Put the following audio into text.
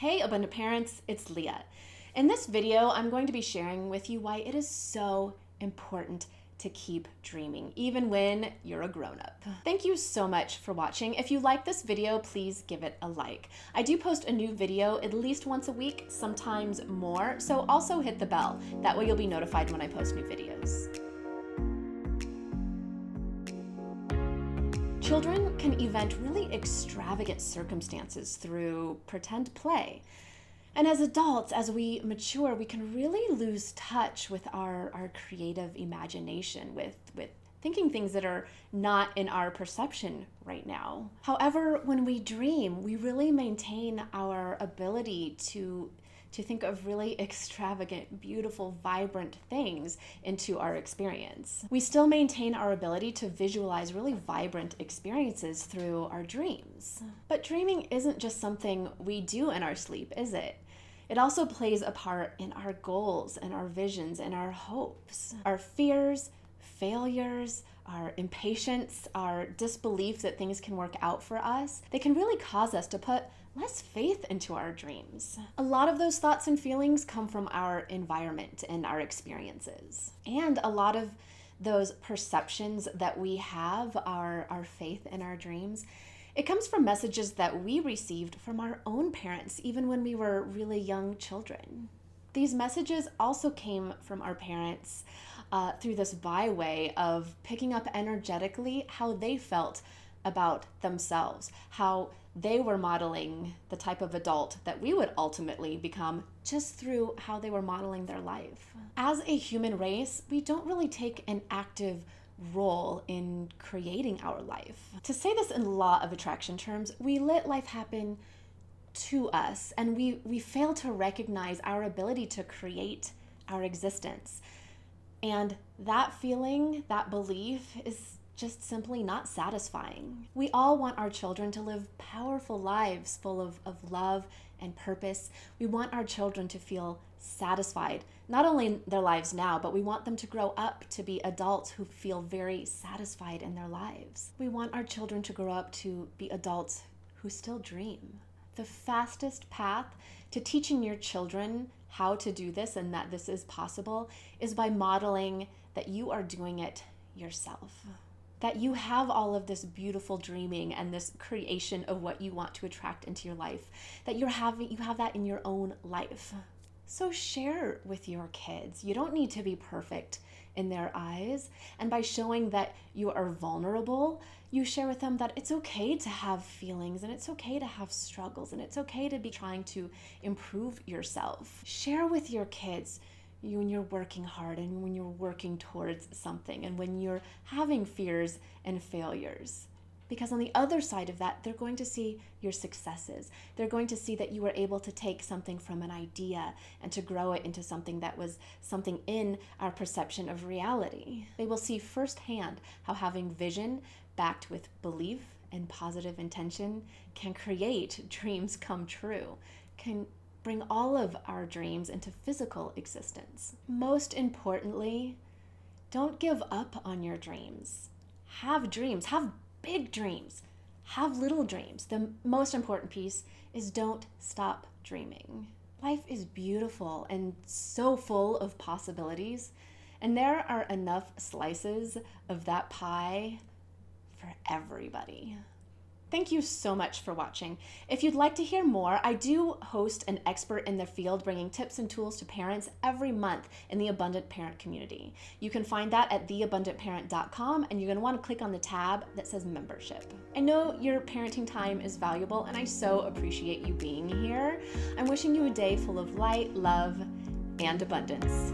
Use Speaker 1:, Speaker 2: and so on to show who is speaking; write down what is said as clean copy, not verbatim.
Speaker 1: Hey Abundant Parents, it's Leah. In this video, I'm going to be sharing with you why it is so important to keep dreaming, even when you're a grown-up. Thank you so much for watching. If you like this video, please give it a like. I do post a new video at least once a week, sometimes more, so also hit the bell. That way you'll be notified when I post new videos. Children can invent really extravagant circumstances through pretend play. And as adults, as we mature, we can really lose touch with our creative imagination, with thinking things that are not in our perception right now. However, when we dream, we really maintain our ability to think of really extravagant, beautiful, vibrant things into our experience. We still maintain our ability to visualize really vibrant experiences through our dreams. But dreaming isn't just something we do in our sleep, is it? It also plays a part in our goals and our visions and our hopes. Our fears, failures, our impatience, our disbelief that things can work out for us, they can really cause us to put less faith into our dreams. A lot of those thoughts and feelings come from our environment and our experiences. And a lot of those perceptions that we have, our faith in our dreams, it comes from messages that we received from our own parents, even when we were really young children. These messages also came from our parents through this byway of picking up energetically how they felt about themselves, how they were modeling the type of adult that we would ultimately become just through how they were modeling their life. As a human race, we don't really take an active role in creating our life. To say this in law of attraction terms, we let life happen to us, and we fail to recognize our ability to create our existence. And that feeling, that belief is just simply not satisfying. We all want our children to live powerful lives full of love and purpose. We want our children to feel satisfied, not only in their lives now, but we want them to grow up to be adults who feel very satisfied in their lives. We want our children to grow up to be adults who still dream. The fastest path to teaching your children how to do this and that this is possible is by modeling that you are doing it yourself. That you have all of this beautiful dreaming and this creation of what you want to attract into your life, that you have that in your own life. So share with your kids. You don't need to be perfect in their eyes. And by showing that you are vulnerable, you share with them that it's okay to have feelings and it's okay to have struggles and it's okay to be trying to improve yourself. Share with your kids when you're working hard and when you're working towards something and when you're having fears and failures. Because on the other side of that, they're going to see your successes. They're going to see that you were able to take something from an idea and to grow it into something that was something in our perception of reality. They will see firsthand how having vision backed with belief and positive intention can create dreams come true, can bring all of our dreams into physical existence. Most importantly, don't give up on your dreams. Have dreams, have big dreams, have little dreams. The most important piece is don't stop dreaming. Life is beautiful and so full of possibilities, and there are enough slices of that pie for everybody. Thank you so much for watching. If you'd like to hear more, I do host an expert in the field bringing tips and tools to parents every month in the Abundant Parent community. You can find that at theabundantparent.com, and you're going to want to click on the tab that says membership. I know your parenting time is valuable, and I so appreciate you being here. I'm wishing you a day full of light, love, and abundance.